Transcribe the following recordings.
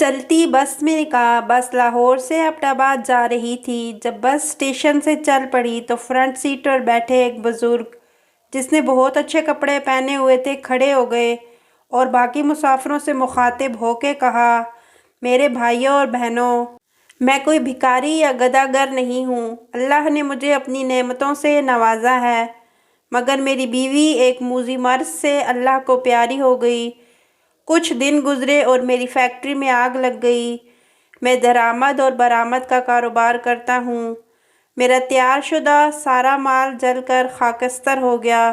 چلتی بس میں نکاح۔ بس لاہور سے ایبٹ آباد جا رہی تھی۔ جب بس اسٹیشن سے چل پڑی تو فرنٹ سیٹ پر بیٹھے ایک بزرگ جس نے بہت اچھے کپڑے پہنے ہوئے تھے کھڑے ہو گئے اور باقی مسافروں سے مخاطب ہو کے کہا، میرے بھائیوں اور بہنوں، میں کوئی بھکاری یا گداگر نہیں ہوں۔ اللہ نے مجھے اپنی نعمتوں سے نوازا ہے، مگر میری بیوی ایک موذی مرض سے اللہ کو پیاری ہو گئی۔ کچھ دن گزرے اور میری فیکٹری میں آگ لگ گئی۔ میں درآمد اور برآمد کا کاروبار کرتا ہوں۔ میرا تیار شدہ سارا مال جل کر خاکستر ہو گیا۔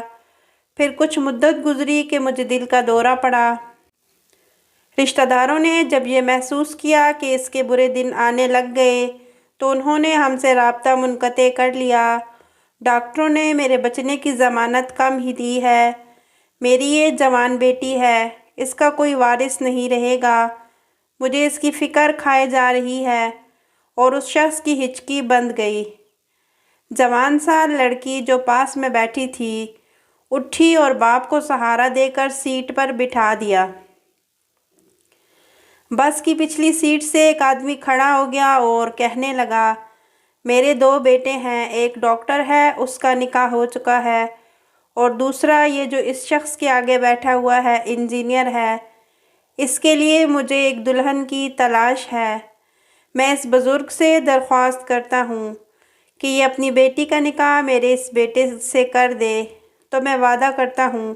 پھر کچھ مدت گزری کہ مجھے دل کا دورہ پڑا۔ رشتہ داروں نے جب یہ محسوس کیا کہ اس کے برے دن آنے لگ گئے تو انہوں نے ہم سے رابطہ منقطع کر لیا۔ ڈاکٹروں نے میرے بچنے کی ضمانت کم ہی دی ہے۔ میری یہ جوان بیٹی ہے، اس کا کوئی وارث نہیں رہے گا۔ مجھے اس کی فکر کھائے جا رہی ہے۔ اور اس شخص کی ہچکی بند گئی۔ جوان سا لڑکی جو پاس میں بیٹھی تھی اٹھی اور باپ کو سہارا دے کر سیٹ پر بٹھا دیا۔ بس کی پچھلی سیٹ سے ایک آدمی کھڑا ہو گیا اور کہنے لگا، میرے 2 بیٹے ہیں، ایک ڈاکٹر ہے، اس کا نکاح ہو چکا ہے، اور دوسرا یہ جو اس شخص کے آگے بیٹھا ہوا ہے انجینئر ہے۔ اس کے لیے مجھے ایک دلہن کی تلاش ہے۔ میں اس بزرگ سے درخواست کرتا ہوں کہ یہ اپنی بیٹی کا نکاح میرے اس بیٹے سے کر دے، تو میں وعدہ کرتا ہوں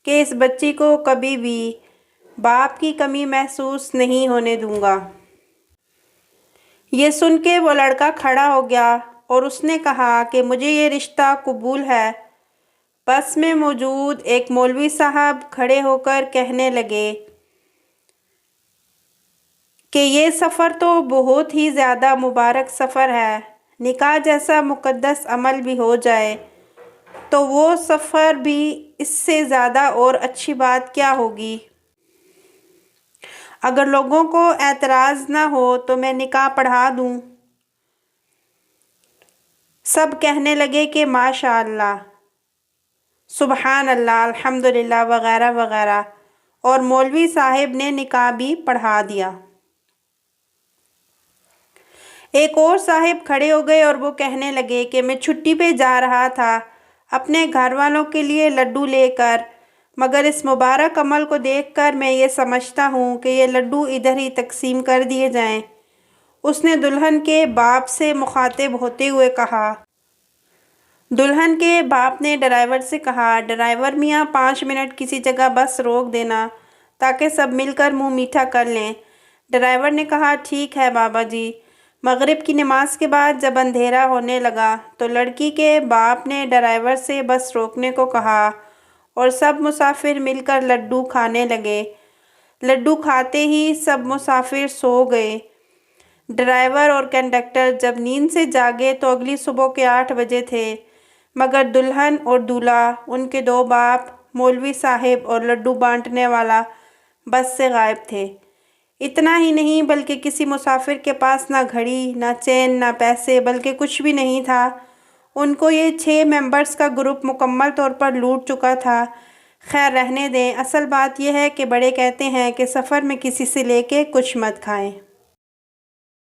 کہ اس بچی کو کبھی بھی باپ کی کمی محسوس نہیں ہونے دوں گا۔ یہ سن کے وہ لڑکا کھڑا ہو گیا اور اس نے کہا کہ مجھے یہ رشتہ قبول ہے۔ بس میں موجود ایک مولوی صاحب کھڑے ہو کر کہنے لگے کہ یہ سفر تو بہت ہی زیادہ مبارک سفر ہے۔ نکاح جیسا مقدس عمل بھی ہو جائے تو وہ سفر بھی اس سے زیادہ اور اچھی بات کیا ہوگی۔ اگر لوگوں کو اعتراض نہ ہو تو میں نکاح پڑھا دوں۔ سب کہنے لگے کہ ماشاءاللہ، سبحان اللہ، الحمدللہ وغیرہ وغیرہ، اور مولوی صاحب نے نکاح بھی پڑھا دیا۔ ایک اور صاحب کھڑے ہو گئے اور وہ کہنے لگے کہ میں چھٹی پہ جا رہا تھا اپنے گھر والوں کے لیے لڈو لے کر، مگر اس مبارک عمل کو دیکھ کر میں یہ سمجھتا ہوں کہ یہ لڈو ادھر ہی تقسیم کر دیے جائیں۔ اس نے دلہن کے باپ سے مخاطب ہوتے ہوئے کہا۔ دلہن کے باپ نے ڈرائیور سے کہا، ڈرائیور میاں 5 منٹ کسی جگہ بس روک دینا تاکہ سب مل کر منہ میٹھا کر لیں۔ ڈرائیور نے کہا، ٹھیک ہے بابا جی۔ مغرب کی نماز کے بعد جب اندھیرا ہونے لگا تو لڑکی کے باپ نے ڈرائیور سے بس روکنے کو کہا اور سب مسافر مل کر لڈو کھانے لگے۔ لڈو کھاتے ہی سب مسافر سو گئے۔ ڈرائیور اور کنڈکٹر جب نیند سے جاگے تو اگلی صبح کے 8 بجے تھے، مگر دلہن اور دولہا، ان کے 2 باپ، مولوی صاحب اور لڈو بانٹنے والا بس سے غائب تھے۔ اتنا ہی نہیں بلکہ کسی مسافر کے پاس نہ گھڑی، نہ چین، نہ پیسے، بلکہ کچھ بھی نہیں تھا۔ ان کو یہ 6 ممبرز کا گروپ مکمل طور پر لوٹ چکا تھا۔ خیر رہنے دیں، اصل بات یہ ہے کہ بڑے کہتے ہیں کہ سفر میں کسی سے لے کے کچھ مت کھائیں۔